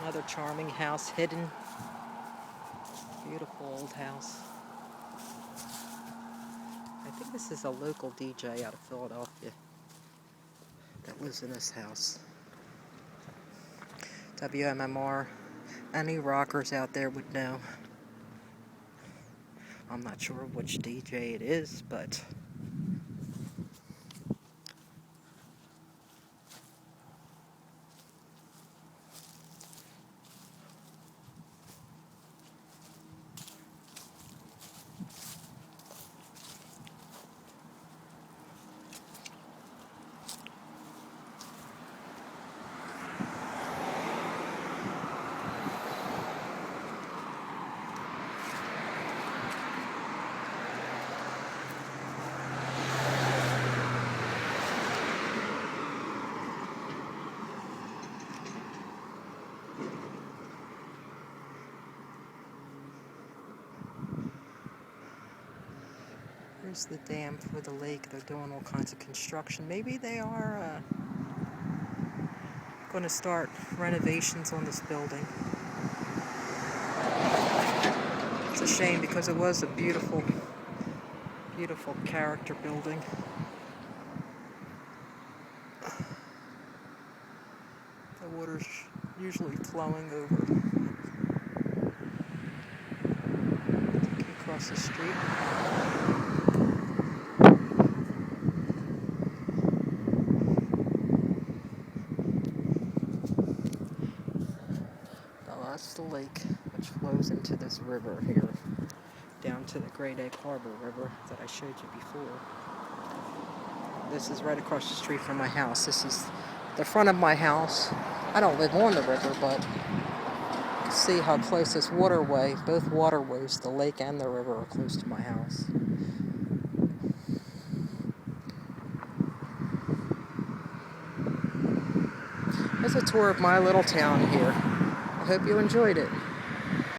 Another charming house, hidden. Beautiful old house. I think this is a local DJ out of Philadelphia that lives in this house. WMMR. Any rockers out there would know. I'm not sure which DJ it is, but here's the dam for the lake. They're doing all kinds of construction. Maybe they are going to start renovations on this building. It's a shame because it was a beautiful, beautiful character building. The water's usually flowing over. Across the street. Now that's the lake which flows into this river here, down to the Great Egg Harbor River that I showed you before. This is right across the street from my house. This is the front of my house. I don't live on the river, but you can see how close this waterway, both waterways, the lake and the river, are close to my house. There's a tour of my little town here. I hope you enjoyed it.